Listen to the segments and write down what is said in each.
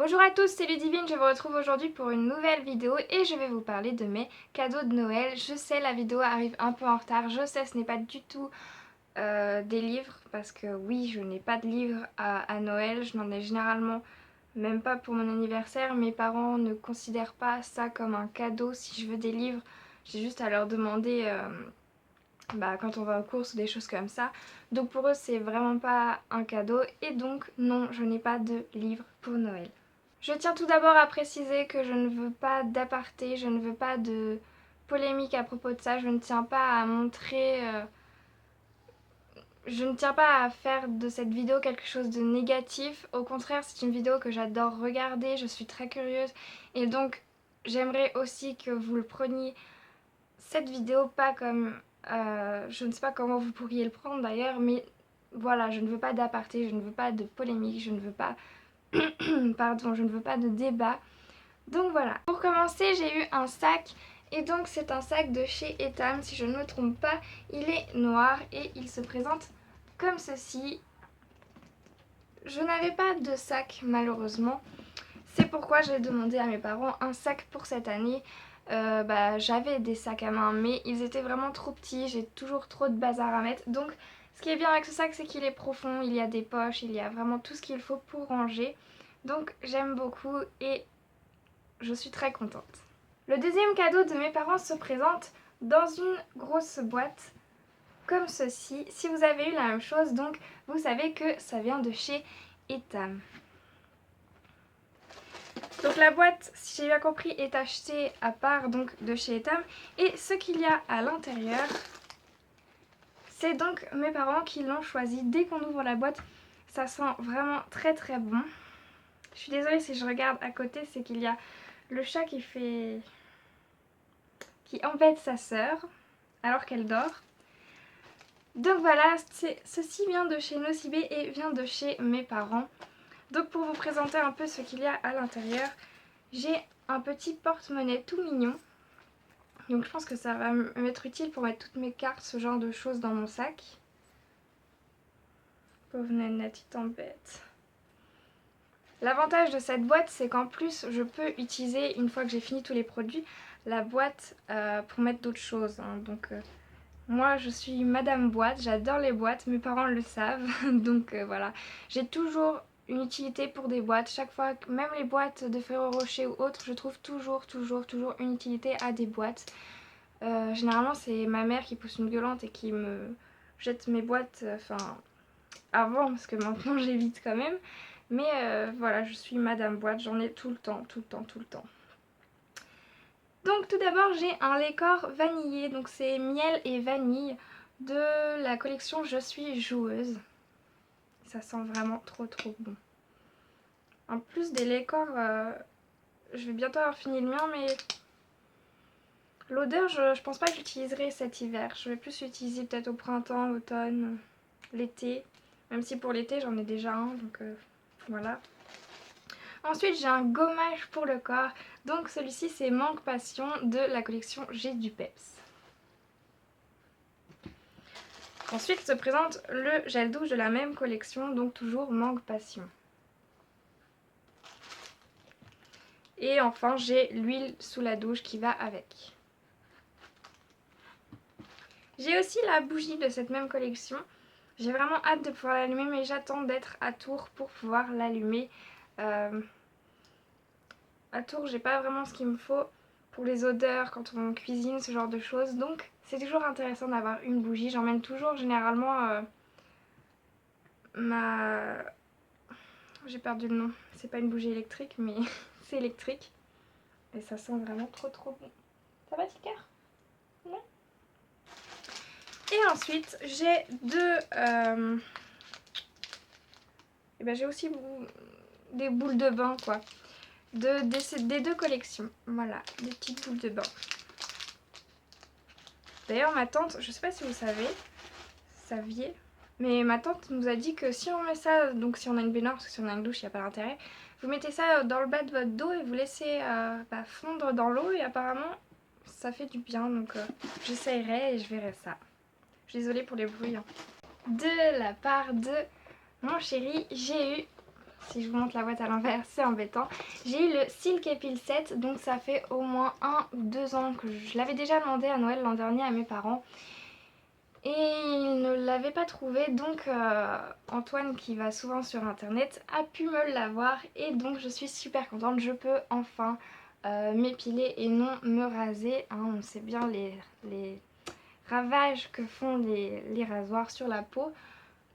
Bonjour à tous, c'est Ludivine, je vous retrouve aujourd'hui pour une nouvelle vidéo et je vais vous parler de mes cadeaux de Noël. Je sais, la vidéo arrive un peu en retard, je sais, ce n'est pas du tout des livres parce que oui, je n'ai pas de livres à Noël, je n'en ai généralement même pas pour mon anniversaire. Mes parents ne considèrent pas ça comme un cadeau. Si je veux des livres, j'ai juste à leur demander quand on va aux courses ou des choses comme ça. Donc pour eux, c'est vraiment pas un cadeau et donc non, je n'ai pas de livres pour Noël. Je tiens tout d'abord à préciser que je ne veux pas d'aparté, je ne veux pas de polémique à propos de ça, je ne tiens pas à montrer, je ne tiens pas à faire de cette vidéo quelque chose de négatif. Au contraire, c'est une vidéo que j'adore regarder, je suis très curieuse et donc j'aimerais aussi que vous le preniez cette vidéo pas comme, je ne sais pas comment vous pourriez le prendre d'ailleurs, mais voilà, je ne veux pas d'aparté, je ne veux pas de polémique, je ne veux pas, pardon, je ne veux pas de débat. Donc voilà. Pour commencer, j'ai eu un sac et donc c'est un sac de chez Etam, si je ne me trompe pas. Il est noir et il se présente comme ceci. Je n'avais pas de sac malheureusement. C'est pourquoi j'ai demandé à mes parents un sac pour cette année. J'avais des sacs à main mais ils étaient vraiment trop petits, j'ai toujours trop de bazar à mettre. Donc ce qui est bien avec ce sac, c'est qu'il est profond, il y a des poches, il y a vraiment tout ce qu'il faut pour ranger. Donc j'aime beaucoup et je suis très contente. Le deuxième cadeau de mes parents se présente dans une grosse boîte comme ceci. Si vous avez eu la même chose, donc vous savez que ça vient de chez Etam. Donc la boîte, si j'ai bien compris, est achetée à part donc de chez Etam. Et ce qu'il y a à l'intérieur, c'est donc mes parents qui l'ont choisi. Dès qu'on ouvre la boîte, ça sent vraiment très très bon. Je suis désolée si je regarde à côté, c'est qu'il y a le chat qui embête sa sœur alors qu'elle dort. Donc voilà, ceci vient de chez Nocibé et vient de chez mes parents. Donc pour vous présenter un peu ce qu'il y a à l'intérieur, j'ai un petit porte-monnaie tout mignon. Donc je pense que ça va m'être utile pour mettre toutes mes cartes, ce genre de choses dans mon sac. Pauvre Nanette, il t'embête. L'avantage de cette boîte, c'est qu'en plus, je peux utiliser, une fois que j'ai fini tous les produits, la boîte pour mettre d'autres choses. Moi, je suis Madame Boîte, j'adore les boîtes, mes parents le savent. Donc voilà, j'ai toujours une utilité pour des boîtes. Chaque fois, même les boîtes de Ferrero Rocher ou autres, je trouve toujours une utilité à des boîtes. Généralement, c'est ma mère qui pousse une gueulante et qui me jette mes boîtes, avant, parce que maintenant j'évite quand même. Mais voilà, je suis Madame Boîte, j'en ai tout le temps. Donc tout d'abord j'ai un Lecor vanillé, donc c'est miel et vanille de la collection Je suis joueuse. Ça sent vraiment trop bon. En plus des Lecor, je vais bientôt avoir fini le mien, mais l'odeur je pense pas que j'utiliserai cet hiver. Je vais plus l'utiliser peut-être au printemps, l'automne, l'été. Même si pour l'été j'en ai déjà un, donc voilà. Ensuite j'ai un gommage pour le corps, donc celui-ci c'est Manque Passion de la collection J'ai du peps. Ensuite se présente le gel douche de la même collection, donc toujours Manque Passion. Et enfin j'ai l'huile sous la douche qui va avec. J'ai aussi la bougie de cette même collection. J'ai vraiment hâte de pouvoir l'allumer, mais j'attends d'être à Tours pour pouvoir l'allumer. À Tours, j'ai pas vraiment ce qu'il me faut pour les odeurs quand on cuisine, ce genre de choses. Donc c'est toujours intéressant d'avoir une bougie. J'emmène toujours généralement ma... J'ai perdu le nom. C'est pas une bougie électrique, mais c'est électrique. Et ça sent vraiment trop bon. Ça va, Tika? Non? Et ensuite, j'ai deux... j'ai aussi des boules de bain, quoi. Des deux collections. Voilà, des petites boules de bain. D'ailleurs, ma tante, je sais pas si vous saviez, mais ma tante nous a dit que si on met ça, donc si on a une baignoire, parce que si on a une douche, il n'y a pas d'intérêt, vous mettez ça dans le bas de votre dos et vous laissez fondre dans l'eau et apparemment ça fait du bien, donc j'essayerai et je verrai ça. Je suis désolée pour les bruits. Hein. De la part de mon chéri, j'ai eu Si je vous montre la boîte à l'envers, c'est embêtant. J'ai eu le Silk Epil Set, donc ça fait au moins 1 ou 2 ans que je l'avais déjà demandé à Noël l'an dernier à mes parents. Et ils ne l'avaient pas trouvé, donc Antoine, qui va souvent sur internet, a pu me l'avoir. Et donc je suis super contente, je peux enfin m'épiler et non me raser. Hein, on sait bien les ravages que font les rasoirs sur la peau.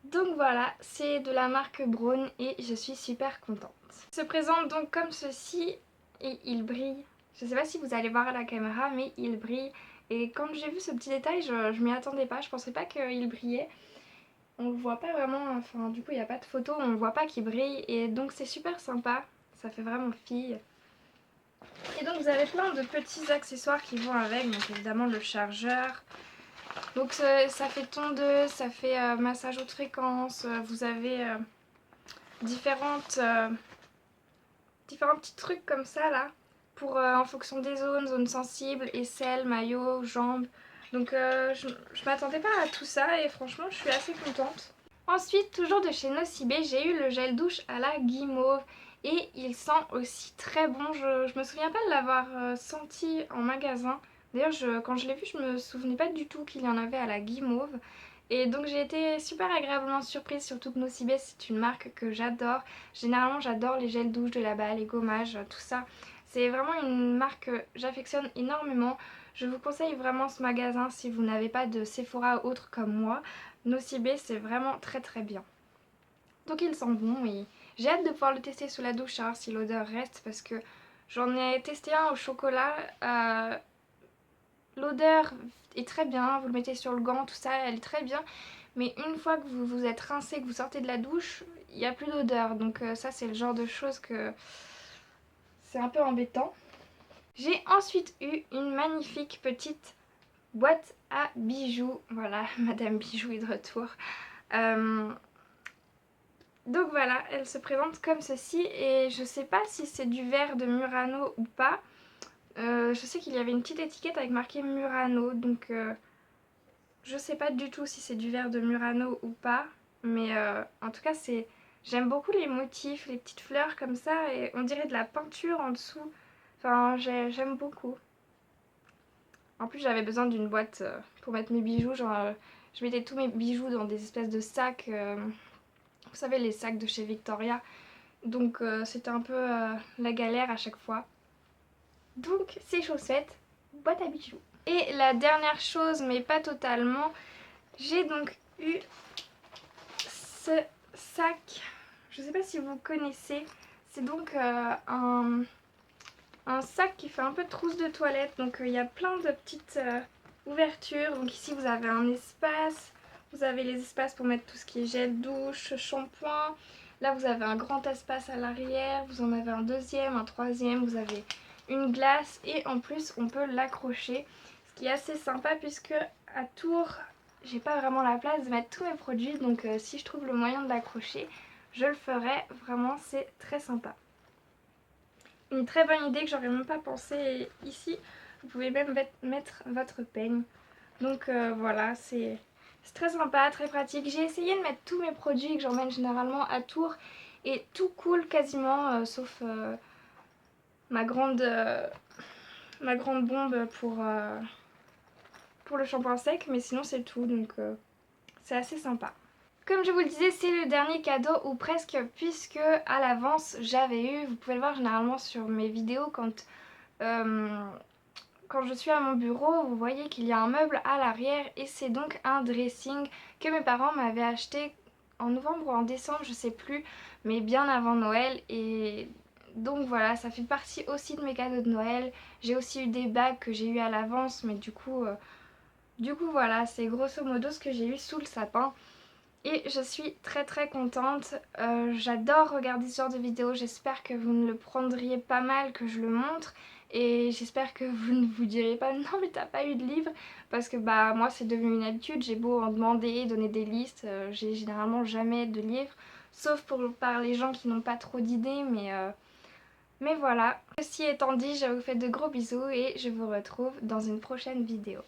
Donc voilà, c'est de la marque Braun et je suis super contente. Il se présente donc comme ceci et il brille. Je ne sais pas si vous allez voir à la caméra, mais il brille. Et quand j'ai vu ce petit détail, je m'y attendais pas, je pensais pas qu'il brillait. On le voit pas vraiment, enfin du coup il n'y a pas de photo, on ne voit pas qu'il brille. Et donc c'est super sympa, ça fait vraiment fille. Et donc vous avez plein de petits accessoires qui vont avec, donc évidemment le chargeur. Donc ça fait tondeuse, ça fait massage haute fréquence, vous avez différents petits trucs comme ça là, pour en fonction des zones sensibles, aisselles, maillot, jambes. Donc je m'attendais pas à tout ça et franchement je suis assez contente. Ensuite, toujours de chez Nocibé, j'ai eu le gel douche à la guimauve et il sent aussi très bon. Je me souviens pas de l'avoir senti en magasin. D'ailleurs, quand je l'ai vu, je me souvenais pas du tout qu'il y en avait à la guimauve. Et donc j'ai été super agréablement surprise, surtout que Nocibé c'est une marque que j'adore. Généralement j'adore les gels douche de là-bas, les gommages, tout ça. C'est vraiment une marque que j'affectionne énormément. Je vous conseille vraiment ce magasin si vous n'avez pas de Sephora ou autre comme moi. Nocibé c'est vraiment très très bien. Donc il sent bon et j'ai hâte de pouvoir le tester sous la douche, savoir si l'odeur reste parce que j'en ai testé un au chocolat. L'odeur est très bien, vous le mettez sur le gant, tout ça, elle est très bien. Mais une fois que vous vous êtes rincé, que vous sortez de la douche, il n'y a plus d'odeur. Donc ça c'est le genre de choses que c'est un peu embêtant. J'ai ensuite eu une magnifique petite boîte à bijoux. Voilà, Madame Bijoux est de retour. Donc voilà, elle se présente comme ceci et je sais pas si c'est du verre de Murano ou pas. Je sais qu'il y avait une petite étiquette avec marqué Murano, donc je sais pas du tout si c'est du verre de Murano ou pas. Mais en tout cas, j'aime beaucoup les motifs, les petites fleurs comme ça et on dirait de la peinture en dessous. Enfin, j'aime beaucoup. En plus, j'avais besoin d'une boîte pour mettre mes bijoux. Genre, je mettais tous mes bijoux dans des espèces de sacs. Vous savez, les sacs de chez Victoria. Donc c'était un peu la galère à chaque fois. Donc ces chaussettes, boîte à bijoux. Et la dernière chose, mais pas totalement, j'ai donc eu ce sac. Je sais pas si vous connaissez. C'est donc un sac qui fait un peu trousse de toilette. Donc il y a plein de petites ouvertures. Donc ici vous avez un espace. Vous avez les espaces pour mettre tout ce qui est gel douche, shampoing. Là vous avez un grand espace à l'arrière. Vous en avez un deuxième, un troisième. Vous avez une glace et en plus on peut l'accrocher. Ce qui est assez sympa puisque à Tours, j'ai pas vraiment la place de mettre tous mes produits. Donc si je trouve le moyen de l'accrocher, je le ferai. Vraiment c'est très sympa. Une très bonne idée que j'aurais même pas pensé ici. Vous pouvez même mettre votre peigne. Donc voilà, c'est très sympa, très pratique. J'ai essayé de mettre tous mes produits que j'emmène généralement à Tours et tout coule quasiment, sauf ma grande bombe pour le shampoing sec. Mais sinon c'est tout, donc c'est assez sympa. Comme je vous le disais, c'est le dernier cadeau ou presque puisque à l'avance j'avais eu, vous pouvez le voir généralement sur mes vidéos quand je suis à mon bureau, vous voyez qu'il y a un meuble à l'arrière et c'est donc un dressing que mes parents m'avaient acheté en novembre ou en décembre, je sais plus, mais bien avant Noël. Et donc voilà, ça fait partie aussi de mes cadeaux de Noël. J'ai aussi eu des bagues que j'ai eu à l'avance, mais du coup voilà, c'est grosso modo ce que j'ai eu sous le sapin. Et je suis très très contente, j'adore regarder ce genre de vidéos, j'espère que vous ne le prendriez pas mal que je le montre. Et j'espère que vous ne vous direz pas non mais t'as pas eu de livre. Parce que bah moi c'est devenu une habitude, j'ai beau en demander, donner des listes, j'ai généralement jamais de livres. Sauf par les gens qui n'ont pas trop d'idées, mais voilà. Ceci étant dit, je vous fais de gros bisous et je vous retrouve dans une prochaine vidéo.